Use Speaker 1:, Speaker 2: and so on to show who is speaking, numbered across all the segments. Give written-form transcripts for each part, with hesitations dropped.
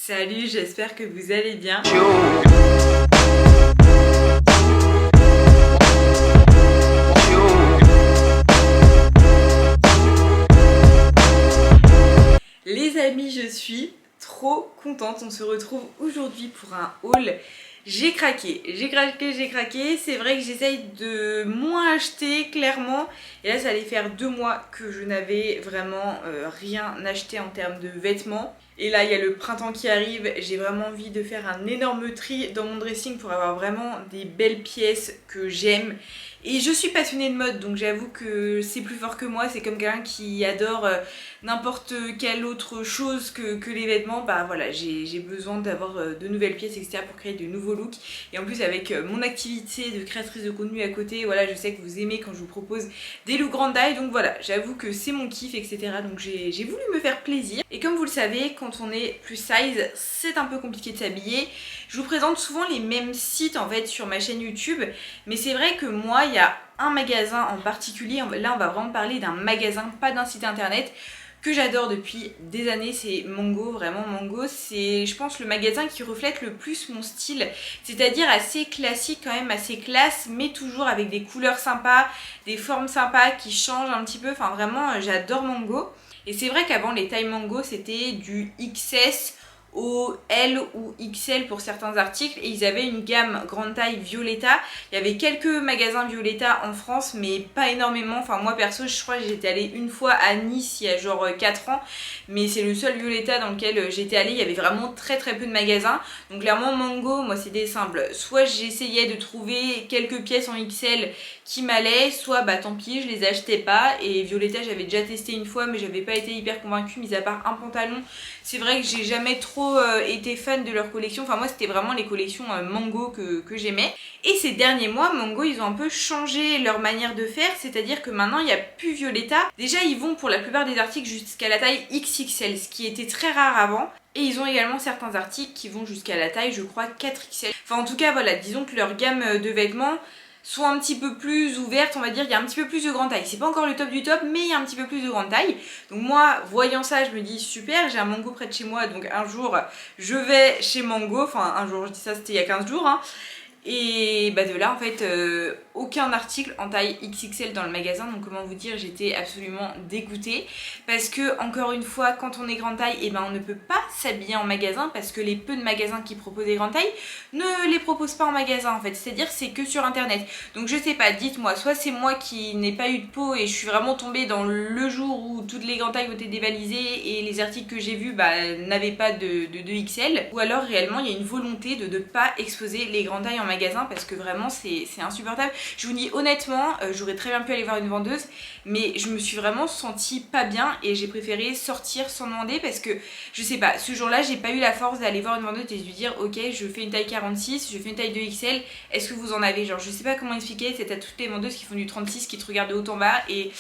Speaker 1: Salut, j'espère que vous allez bien. Les amis, je suis trop contente. On se retrouve aujourd'hui pour un haul. J'ai craqué. C'est vrai que j'essaye de moins acheter, clairement. Et là, ça allait faire 2 mois que je n'avais vraiment rien acheté en termes de vêtements. Et là, il y a le printemps qui arrive. J'ai vraiment envie de faire un énorme tri dans mon dressing pour avoir vraiment des belles pièces que j'aime. Et je suis passionnée de mode, donc j'avoue que c'est plus fort que moi. C'est comme quelqu'un qui adore n'importe quelle autre chose que les vêtements. Bah voilà, j'ai besoin d'avoir de nouvelles pièces, etc. pour créer de nouveaux looks. Et en plus, avec mon activité de créatrice de contenu à côté, voilà, je sais que vous aimez quand je vous propose des looks grande taille. Donc voilà, j'avoue que c'est mon kiff, etc. Donc j'ai voulu me faire plaisir. Et comme vous le savez, quand on est plus size, c'est un peu compliqué de s'habiller. Je vous présente souvent les mêmes sites en fait sur ma chaîne YouTube. Mais c'est vrai que moi, il y a un magasin en particulier. Là, on va vraiment parler d'un magasin, pas d'un site internet, que j'adore depuis des années. C'est Mango. Vraiment, Mango, c'est, je pense, le magasin qui reflète le plus mon style. C'est-à-dire assez classique quand même, assez classe, mais toujours avec des couleurs sympas, des formes sympas qui changent un petit peu. Enfin, vraiment, j'adore Mango. Et c'est vrai qu'avant, les tailles Mango, c'était du XS au L ou XL pour certains articles, et ils avaient une gamme grande taille Violetta. Il y avait quelques magasins Violetta en France, mais pas énormément. Enfin, moi perso, je crois que j'étais allée une fois à Nice il y a genre 4 ans, mais c'est le seul Violetta dans lequel j'étais allée. Il y avait vraiment très peu de magasins. Donc clairement, Mango, moi c'était simple, soit j'essayais de trouver quelques pièces en XL qui m'allaient, soit bah tant pis, je les achetais pas. Et Violetta, j'avais déjà testé une fois, mais j'avais pas été hyper convaincue, mis à part un pantalon. C'est vrai que j'ai jamais trop été fan de leur collection. Enfin, moi, c'était vraiment les collections Mango que j'aimais. Et ces derniers mois, Mango, ils ont un peu changé leur manière de faire. C'est-à-dire que maintenant, il n'y a plus Violetta. Déjà, ils vont pour la plupart des articles jusqu'à la taille XXL, ce qui était très rare avant. Et ils ont également certains articles qui vont jusqu'à la taille, je crois, 4XL. Enfin, en tout cas, voilà, disons que leur gamme de vêtements sont un petit peu plus ouvertes, on va dire, il y a un petit peu plus de grande taille. C'est pas encore le top du top, mais il y a un petit peu plus de grande taille. Donc moi, voyant ça, je me dis super, j'ai un Mango près de chez moi, donc un jour, je vais chez Mango. Enfin, un jour, je dis ça, c'était il y a 15 jours, hein. Et bah de là en fait aucun article en taille XXL dans le magasin. Donc comment vous dire, j'étais absolument dégoûtée. Parce que encore une fois, quand on est grande taille, et ben on ne peut pas s'habiller en magasin. Parce que les peu de magasins qui proposent des grandes tailles ne les proposent pas en magasin en fait. C'est-à-dire c'est que sur internet. Donc je sais pas, dites-moi, soit c'est moi qui n'ai pas eu de peau et je suis vraiment tombée dans le jour où toutes les grandes tailles ont été dévalisées et les articles que j'ai vus n'avaient pas de XL. Ou alors réellement il y a une volonté de ne pas exposer les grandes tailles en magasin, parce que vraiment c'est insupportable. Je vous dis honnêtement, j'aurais très bien pu aller voir une vendeuse, mais je me suis vraiment sentie pas bien et j'ai préféré sortir sans demander, parce que je sais pas, ce jour là j'ai pas eu la force d'aller voir une vendeuse et de lui dire ok, je fais une taille 46, je fais une taille 2XL, est-ce que vous en avez? Genre je sais pas comment expliquer, c'est à toutes les vendeuses qui font du 36 qui te regardent de haut en bas. Et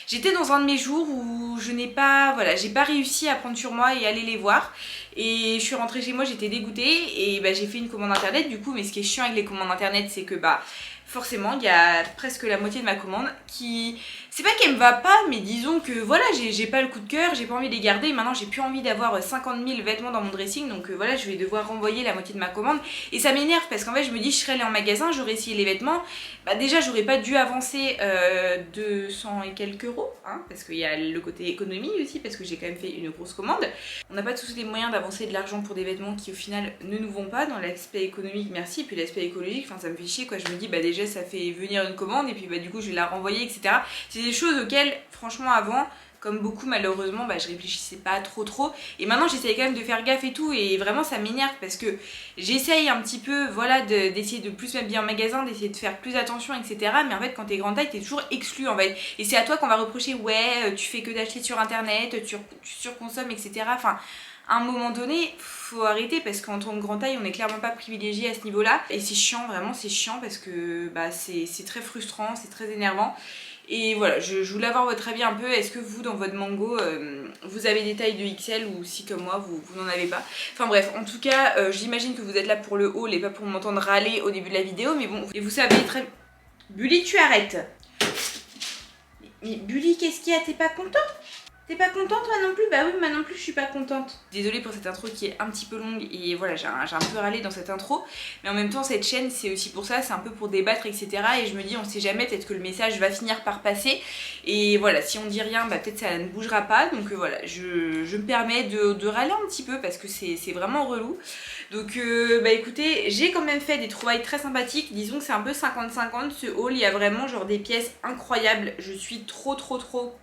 Speaker 1: j'étais dans un de mes jours où je n'ai pas, voilà, j'ai pas réussi à prendre sur moi et aller les voir. Et je suis rentrée chez moi, j'étais dégoûtée et bah, j'ai fait une commande internet du coup. Mais ce qui est chiant avec les commandes internet, c'est que bah forcément il y a presque la moitié de ma commande qui, c'est pas qu'elle me va pas, mais disons que voilà, j'ai pas le coup de cœur, j'ai pas envie de les garder. Et maintenant j'ai plus envie d'avoir 50 000 vêtements dans mon dressing, donc voilà, je vais devoir renvoyer la moitié de ma commande. Et ça m'énerve parce qu'en fait je me dis, je serais allée en magasin, j'aurais essayé les vêtements, bah déjà j'aurais pas dû avancer 200 et quelques euros, hein, parce qu'il y a le côté économie aussi, parce que j'ai quand même fait une grosse commande. On n'a pas tous les moyens d'avancer de l'argent pour des vêtements qui au final ne nous vont pas. Dans l'aspect économique, merci, et puis l'aspect écologique, enfin ça me fait chier quoi. Je me dis bah déjà ça fait venir une commande et puis bah du coup je vais la renvoyer, etc. C'est des choses auxquelles franchement avant, comme beaucoup malheureusement, bah, je réfléchissais pas trop. Et maintenant j'essaye quand même de faire gaffe et tout, et vraiment ça m'énerve parce que j'essaye un petit peu, voilà, d'essayer de plus m'habiller en magasin, d'essayer de faire plus attention, etc. Mais en fait quand t'es grande taille, t'es toujours exclu en fait. Et c'est à toi qu'on va reprocher, ouais, tu fais que d'acheter sur internet, tu surconsommes, etc. Enfin, à un moment donné, faut arrêter, parce qu'en tant que grande taille, on n'est clairement pas privilégié à ce niveau-là. Et c'est chiant, vraiment c'est chiant, parce que bah, c'est très frustrant, c'est très énervant. Et voilà, je voulais avoir votre avis un peu. Est-ce que vous, dans votre Mango, vous avez des tailles de XL, ou si comme moi, vous n'en avez pas? Enfin bref, en tout cas, j'imagine que vous êtes là pour le haul et pas pour m'entendre râler au début de la vidéo. Mais bon, et vous savez très... Bully, tu arrêtes. Mais Bully, qu'est-ce qu'il y a? T'es pas content? T'es pas contente toi non plus? Bah oui, moi non plus je suis pas contente. Désolée pour cette intro qui est un petit peu longue et voilà, j'ai un peu râlé dans cette intro. Mais en même temps, cette chaîne, c'est aussi pour ça, c'est un peu pour débattre, etc. Et je me dis, on sait jamais, peut-être que le message va finir par passer. Et voilà, si on dit rien, bah peut-être ça ne bougera pas. Donc voilà, je me permets de râler un petit peu parce que c'est vraiment relou. Donc bah écoutez, j'ai quand même fait des trouvailles très sympathiques. Disons que c'est un peu 50-50 ce haul. Il y a vraiment genre des pièces incroyables. Je suis trop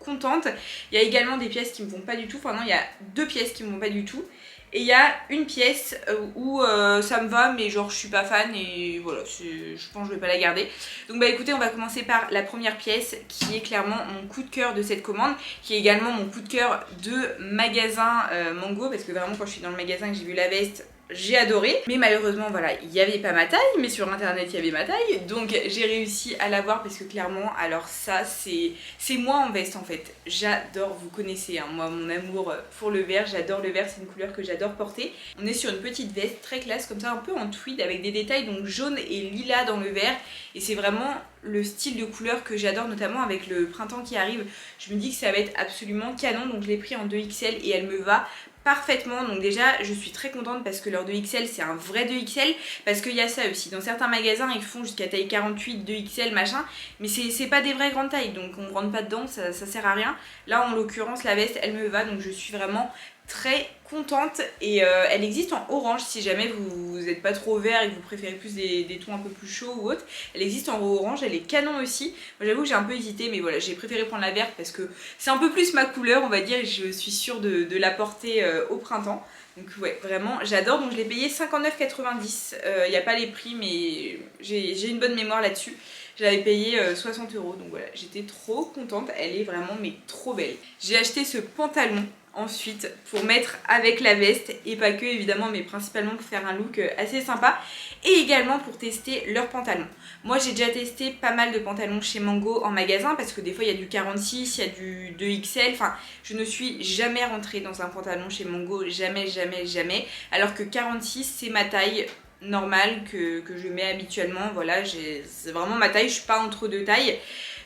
Speaker 1: contente. Il y a également des pièces qui me vont pas du tout. Enfin non, il y a 2 pièces qui me vont pas du tout. Et il y a une pièce où ça me va, mais genre je suis pas fan et voilà, je pense que je vais pas la garder. Donc bah écoutez, on va commencer par la première pièce qui est clairement mon coup de cœur de cette commande, qui est également mon coup de cœur de magasin Mango, parce que vraiment quand je suis dans le magasin et que j'ai vu la veste, j'ai adoré, mais malheureusement voilà, il n'y avait pas ma taille, mais sur internet il y avait ma taille, donc j'ai réussi à l'avoir parce que clairement, alors ça c'est moi en veste en fait. J'adore, vous connaissez hein, moi mon amour pour le vert, j'adore le vert, c'est une couleur que j'adore porter. On est sur une petite veste très classe comme ça, un peu en tweed avec des détails donc jaune et lilas dans le vert, et c'est vraiment le style de couleur que j'adore, notamment avec le printemps qui arrive. Je me dis que ça va être absolument canon, donc je l'ai pris en 2XL et elle me va parfaitement. Donc déjà je suis très contente parce que leur 2XL c'est un vrai 2XL, parce qu'il y a ça aussi, dans certains magasins ils font jusqu'à taille 48, 2XL machin, mais c'est pas des vraies grandes tailles, donc on rentre pas dedans, ça sert à rien. Là en l'occurrence la veste elle me va, donc je suis vraiment très contente. Et elle existe en orange si jamais vous n'êtes pas trop vert et que vous préférez plus des tons un peu plus chauds ou autres. Elle existe en orange, elle est canon aussi. Moi j'avoue que j'ai un peu hésité, mais voilà, j'ai préféré prendre la verte parce que c'est un peu plus ma couleur on va dire, et je suis sûre de la porter au printemps. Donc ouais, vraiment j'adore. Donc je l'ai payé 59,90. Il n'y a pas les prix mais j'ai une bonne mémoire là-dessus. Je l'avais payé 60 €, donc voilà, j'étais trop contente, elle est vraiment mais trop belle. J'ai acheté ce pantalon ensuite pour mettre avec la veste, et pas que évidemment, mais principalement pour faire un look assez sympa, et également pour tester leurs pantalons. Moi j'ai déjà testé pas mal de pantalons chez Mango en magasin, parce que des fois il y a du 46, il y a du 2XL, enfin je ne suis jamais rentrée dans un pantalon chez Mango, jamais, alors que 46 c'est ma taille normale que je mets habituellement, voilà, c'est vraiment ma taille, je suis pas entre deux tailles.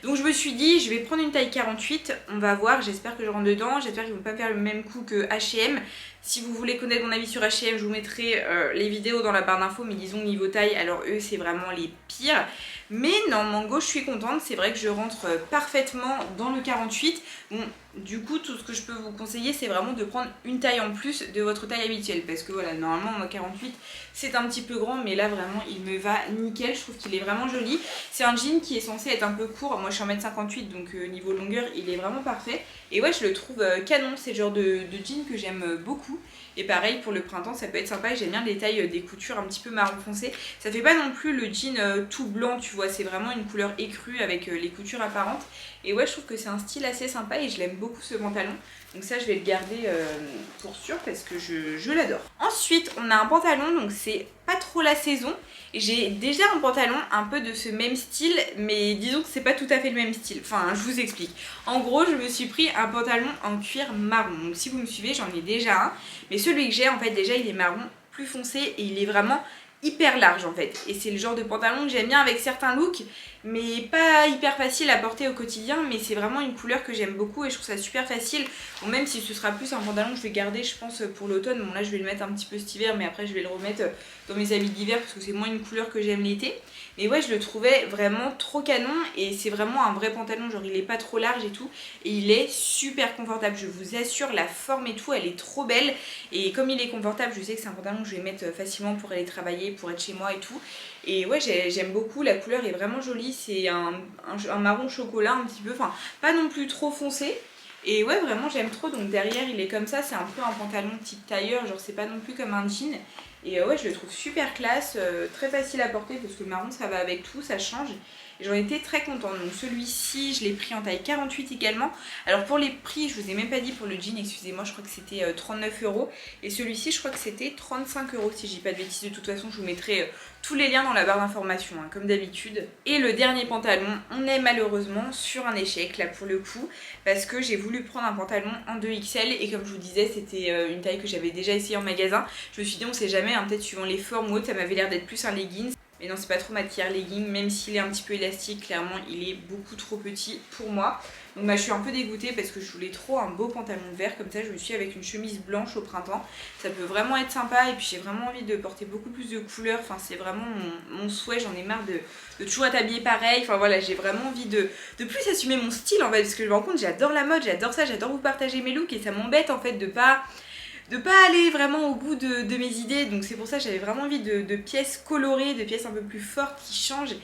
Speaker 1: Donc je me suis dit, je vais prendre une taille 48, on va voir, j'espère que je rentre dedans, j'espère qu'ils vont pas me faire le même coup que H&M. Si vous voulez connaître mon avis sur H&M, je vous mettrai les vidéos dans la barre d'infos, mais disons niveau taille, alors eux c'est vraiment les pires. Mais non, Mango, je suis contente, c'est vrai que je rentre parfaitement dans le 48. Bon, du coup, tout ce que je peux vous conseiller, c'est vraiment de prendre une taille en plus de votre taille habituelle. Parce que voilà, normalement, moi 48, c'est un petit peu grand, mais là vraiment, il me va nickel. Je trouve qu'il est vraiment joli. C'est un jean qui est censé être un peu court. Moi, je suis 1m58, donc niveau longueur, il est vraiment parfait. Et ouais, je le trouve canon, c'est le genre de jean que j'aime beaucoup. Et pareil pour le printemps, ça peut être sympa, et j'aime bien les tailles des coutures un petit peu marron foncé. Ça fait pas non plus le jean tout blanc, tu vois, c'est vraiment une couleur écrue avec les coutures apparentes. Et ouais, je trouve que c'est un style assez sympa et je l'aime beaucoup ce pantalon. Donc ça, je vais le garder pour sûr parce que je l'adore. Ensuite, on a un pantalon, donc c'est pas trop la saison. J'ai déjà un pantalon un peu de ce même style, mais disons que c'est pas tout à fait le même style. Enfin, je vous explique. En gros, je me suis pris un pantalon en cuir marron. Donc si vous me suivez, j'en ai déjà un. Mais celui que j'ai, en fait, déjà, il est marron plus foncé et il est vraiment hyper large en fait. Et c'est le genre de pantalon que j'aime bien avec certains looks, mais pas hyper facile à porter au quotidien. Mais c'est vraiment une couleur que j'aime beaucoup et je trouve ça super facile. Bon, même si ce sera plus un pantalon que je vais garder, je pense, pour l'automne. Bon, là, je vais le mettre un petit peu cet hiver, mais après, je vais le remettre dans mes habits d'hiver parce que c'est moins une couleur que j'aime l'été. Mais ouais, je le trouvais vraiment trop canon et c'est vraiment un vrai pantalon, genre il est pas trop large et tout, et il est super confortable, je vous assure, la forme et tout, elle est trop belle. Et comme il est confortable, je sais que c'est un pantalon que je vais mettre facilement pour aller travailler, pour être chez moi et tout. Et ouais, j'aime beaucoup, la couleur est vraiment jolie, c'est un marron chocolat un petit peu, enfin pas non plus trop foncé. Et ouais, vraiment j'aime trop. Donc derrière il est comme ça, c'est un peu un pantalon type tailleur, genre c'est pas non plus comme un jean. Et ouais, je le trouve super classe, très facile à porter parce que le marron ça va avec tout, ça change. Et j'en étais très contente. Donc celui-ci, je l'ai pris en taille 48 également. Alors pour les prix, je vous ai même pas dit pour le jean, excusez-moi, je crois que c'était 39 €. Et celui-ci, je crois que c'était 35 € si je dis pas de bêtises. De toute façon, je vous mettrai tous les liens dans la barre d'informations, hein, comme d'habitude. Et le dernier pantalon, on est malheureusement sur un échec là pour le coup, parce que j'ai voulu prendre un pantalon en 2XL et comme je vous disais, c'était une taille que j'avais déjà essayé en magasin. Je me suis dit, on sait jamais, hein, peut-être suivant les formes ou autre, ça m'avait l'air d'être plus un leggings. Mais non, c'est pas trop ma tier legging, même s'il est un petit peu élastique, clairement il est beaucoup trop petit pour moi. Donc bah, je suis un peu dégoûtée parce que je voulais trop un beau pantalon vert, comme ça je me suis avec une chemise blanche au printemps. Ça peut vraiment être sympa et puis j'ai vraiment envie de porter beaucoup plus de couleurs, enfin c'est vraiment mon souhait, j'en ai marre de toujours être habillée pareil. Enfin voilà, j'ai vraiment envie de plus assumer mon style en fait, parce que je me rends compte, j'adore la mode, j'adore ça, j'adore vous partager mes looks et ça m'embête en fait de pas aller vraiment au bout de mes idées. Donc c'est pour ça que j'avais vraiment envie de pièces colorées, de pièces un peu plus fortes qui changent.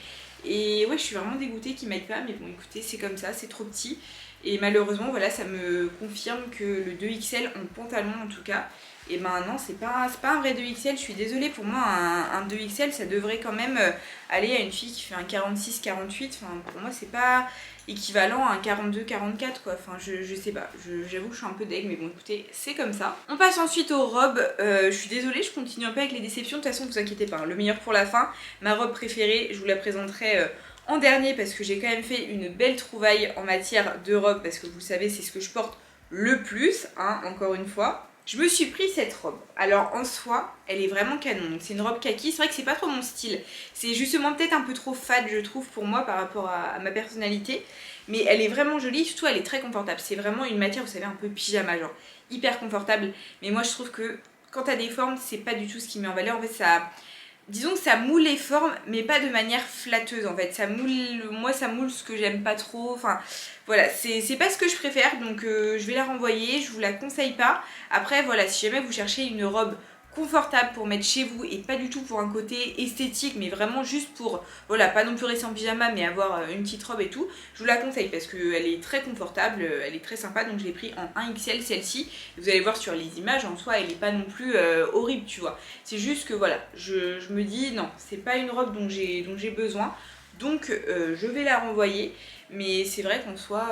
Speaker 1: Et ouais, je suis vraiment dégoûtée qu'ils m'aillent pas, mais bon écoutez, c'est comme ça, c'est trop petit. Et malheureusement voilà, ça me confirme que le 2XL en pantalon en tout cas, et ben non, c'est pas un vrai 2XL, je suis désolée. Pour moi un 2XL ça devrait quand même aller à une fille qui fait un 46-48. Enfin pour moi c'est pas équivalent à un 42-44 quoi, enfin je sais pas, j'avoue que je suis un peu deg, mais bon écoutez, c'est comme ça. On passe ensuite aux robes. Je suis désolée, je continue un peu avec les déceptions, de toute façon vous inquiétez pas, hein, le meilleur pour la fin. Ma robe préférée, je vous la présenterai en dernier parce que j'ai quand même fait une belle trouvaille en matière de robe, parce que vous savez c'est ce que je porte le plus, hein, encore une fois. Je me suis pris cette robe. Alors en soi, elle est vraiment canon. C'est une robe kaki. C'est vrai que c'est pas trop mon style. C'est justement peut-être un peu trop fade, je trouve, pour moi par rapport à ma personnalité. Mais elle est vraiment jolie. Surtout, elle est très confortable. C'est vraiment une matière, vous savez, un peu pyjama, genre hyper confortable. Mais moi, je trouve que quand t'as des formes, c'est pas du tout ce qui met en valeur. En fait, ça... Disons que ça moule les formes, mais pas de manière flatteuse en fait. Ça moule, moi ça moule ce que j'aime pas trop. Enfin voilà, c'est pas ce que je préfère, donc je vais la renvoyer, je vous la conseille pas. Après voilà, si jamais vous cherchez une robe confortable pour mettre chez vous et pas du tout pour un côté esthétique, mais vraiment juste pour, voilà, pas non plus rester en pyjama mais avoir une petite robe et tout, je vous la conseille parce qu'elle est très confortable, elle est très sympa. Donc je l'ai pris en 1XL celle-ci. Vous allez voir sur les images, en soi elle est pas non plus horrible, tu vois. C'est juste que voilà, je me dis non, c'est pas une robe dont j'ai besoin. Donc je vais la renvoyer, mais c'est vrai qu'en soi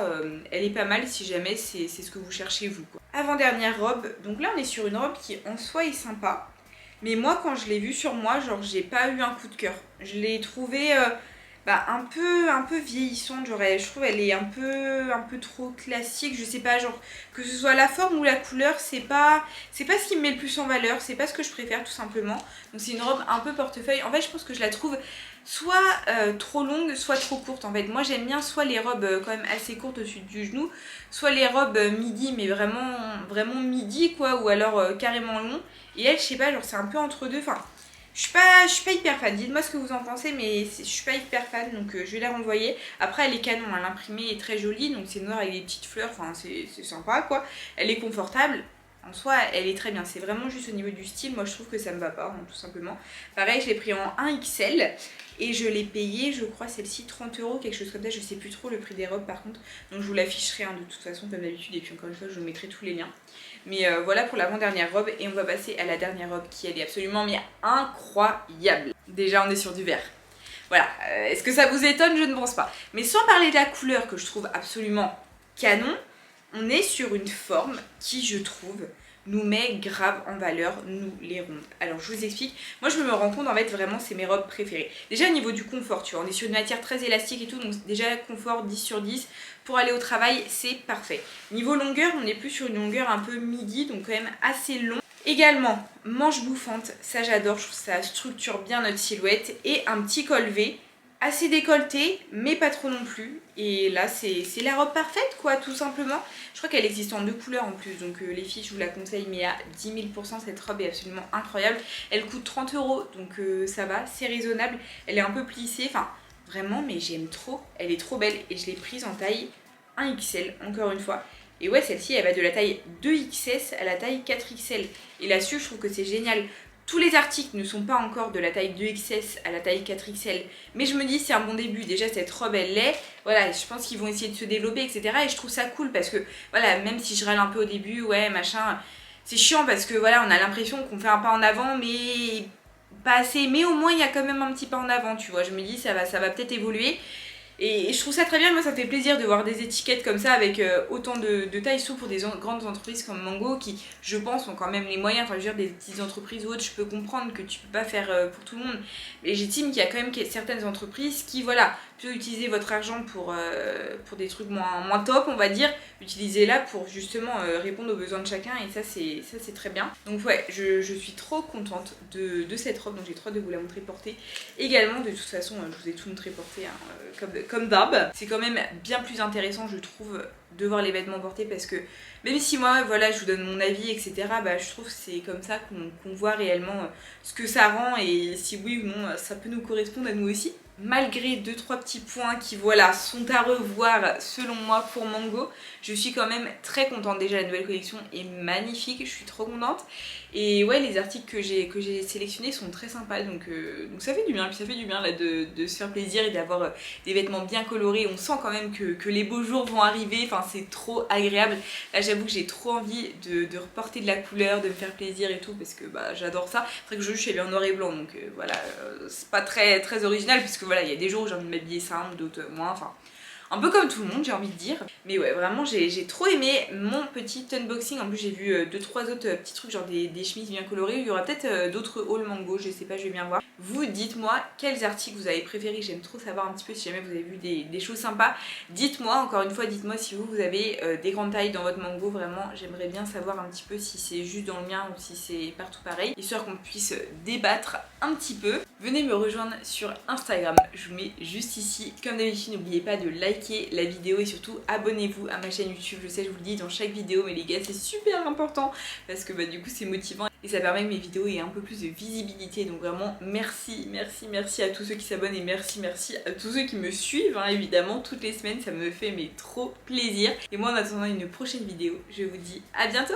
Speaker 1: elle est pas mal si jamais c'est ce que vous cherchez vous quoi. Avant-dernière robe, donc là on est sur une robe qui en soi est sympa, mais moi quand je l'ai vue sur moi, genre j'ai pas eu un coup de cœur. Je l'ai trouvée un peu vieillissante, genre je trouve elle est un peu trop classique, je sais pas, genre que ce soit la forme ou la couleur, c'est pas ce qui me met le plus en valeur, c'est pas ce que je préfère tout simplement. Donc c'est une robe un peu portefeuille. En fait je pense que je la trouve soit trop longue, soit trop courte en fait. Moi j'aime bien soit les robes quand même assez courtes au-dessus du genou, soit les robes midi, mais vraiment midi quoi, ou alors carrément long. Et elle je sais pas, genre c'est un peu entre deux, enfin je suis pas hyper fan. Dites-moi ce que vous en pensez, mais je suis pas hyper fan, donc je vais la renvoyer. Après elle est canon, hein, l'imprimé est très joli, donc c'est noir avec des petites fleurs, enfin c'est sympa quoi. Elle est confortable. En soi, elle est très bien. C'est vraiment juste au niveau du style. Moi, je trouve que ça me va pas, hein, tout simplement. Pareil, je l'ai pris en 1XL et je l'ai payé, je crois, celle-ci 30 €, quelque chose comme ça. Je sais plus trop le prix des robes, par contre. Donc, je vous l'afficherai hein, de toute façon, comme d'habitude. Et puis, encore une fois, je vous mettrai tous les liens. Mais voilà pour l'avant-dernière robe. Et on va passer à la dernière robe qui, elle est absolument incroyable. Déjà, on est sur du vert. Voilà. Est-ce que ça vous étonne? Je ne pense pas. Mais sans parler de la couleur que je trouve absolument canon, on est sur une forme qui, je trouve, nous met grave en valeur, nous les rondes. Alors je vous explique, moi je me rends compte en fait vraiment c'est mes robes préférées. Déjà au niveau du confort, tu vois, on est sur une matière très élastique et tout, donc déjà confort 10 sur 10. Pour aller au travail, c'est parfait. Niveau longueur, on est plus sur une longueur un peu midi, donc quand même assez long. Également, manche bouffante, ça j'adore, je trouve que ça structure bien notre silhouette. Et un petit col V, assez décolleté, mais pas trop non plus. Et là, c'est la robe parfaite, quoi, tout simplement. Je crois qu'elle existe en 2 couleurs en plus, donc les filles, je vous la conseille, mais à 10 000 %, cette robe est absolument incroyable. Elle coûte 30 €, donc ça va, c'est raisonnable. Elle est un peu plissée, enfin, vraiment, mais j'aime trop. Elle est trop belle et je l'ai prise en taille 1XL, encore une fois. Et ouais, celle-ci, elle va de la taille 2XS à la taille 4XL. Et là-dessus, je trouve que c'est génial. Tous les articles ne sont pas encore de la taille 2XS à la taille 4XL. Mais je me dis, c'est un bon début. Déjà, cette robe, elle l'est. Voilà, je pense qu'ils vont essayer de se développer, etc. Et je trouve ça cool parce que, voilà, même si je râle un peu au début, ouais, machin, c'est chiant parce que, voilà, on a l'impression qu'on fait un pas en avant, mais pas assez. Mais au moins, il y a quand même un petit pas en avant, tu vois. Je me dis, ça va peut-être évoluer. Et je trouve ça très bien, moi ça me fait plaisir de voir des étiquettes comme ça avec autant de taille, surtout pour des grandes entreprises comme Mango qui, je pense, ont quand même les moyens. Enfin, je veux dire, des petites entreprises ou autres, je peux comprendre que tu peux pas faire pour tout le monde. Mais j'estime qu'il y a quand même certaines entreprises qui, voilà, plutôt utiliser votre argent pour des trucs moins top, on va dire, utilisez-la pour justement répondre aux besoins de chacun, et ça c'est très bien. Donc ouais, je suis trop contente de cette robe, donc j'ai trop hâte de vous la montrer portée également. De toute façon je vous ai tout montré porté hein, comme d'hab. C'est quand même bien plus intéressant je trouve de voir les vêtements portés, parce que même si moi voilà je vous donne mon avis etc, bah, je trouve que c'est comme ça qu'on voit réellement ce que ça rend et si oui ou non ça peut nous correspondre à nous aussi. Malgré 2-3 petits points qui voilà sont à revoir selon moi pour Mango, je suis quand même très contente. Déjà la nouvelle collection est magnifique, je suis trop contente. Et ouais, les articles que j'ai sélectionnés sont très sympas, donc ça fait du bien. Puis ça fait du bien là de se faire plaisir et d'avoir des vêtements bien colorés. On sent quand même que les beaux jours vont arriver, enfin c'est trop agréable. Là j'avoue que j'ai trop envie de reporter de la couleur, de me faire plaisir et tout, parce que bah, j'adore ça. C'est vrai que je suis bien en noir et blanc, donc voilà, c'est pas très original, puisque voilà, il y a des jours où j'ai envie de m'habiller simple, d'autres moins, enfin un peu comme tout le monde j'ai envie de dire. Mais ouais, vraiment j'ai trop aimé mon petit unboxing. En plus j'ai vu 2-3 autres petits trucs, genre des chemises bien colorées. Il y aura peut-être d'autres hauls Mango, je sais pas, je vais bien voir. Vous dites-moi quels articles vous avez préférés, j'aime trop savoir un petit peu si jamais vous avez vu des choses sympas. Dites-moi, encore une fois, dites-moi si vous avez des grandes tailles dans votre Mango. Vraiment j'aimerais bien savoir un petit peu si c'est juste dans le mien ou si c'est partout pareil, histoire qu'on puisse débattre un petit peu. Venez me rejoindre sur Instagram, je vous mets juste ici. Comme d'habitude, n'oubliez pas de liker la vidéo et surtout abonnez-vous à ma chaîne YouTube. Je sais, je vous le dis dans chaque vidéo, mais les gars c'est super important parce que bah, du coup c'est motivant et ça permet que mes vidéos aient un peu plus de visibilité. Donc vraiment merci à tous ceux qui s'abonnent et merci à tous ceux qui me suivent hein, évidemment toutes les semaines, ça me fait mais trop plaisir. Et moi en attendant une prochaine vidéo, je vous dis à bientôt.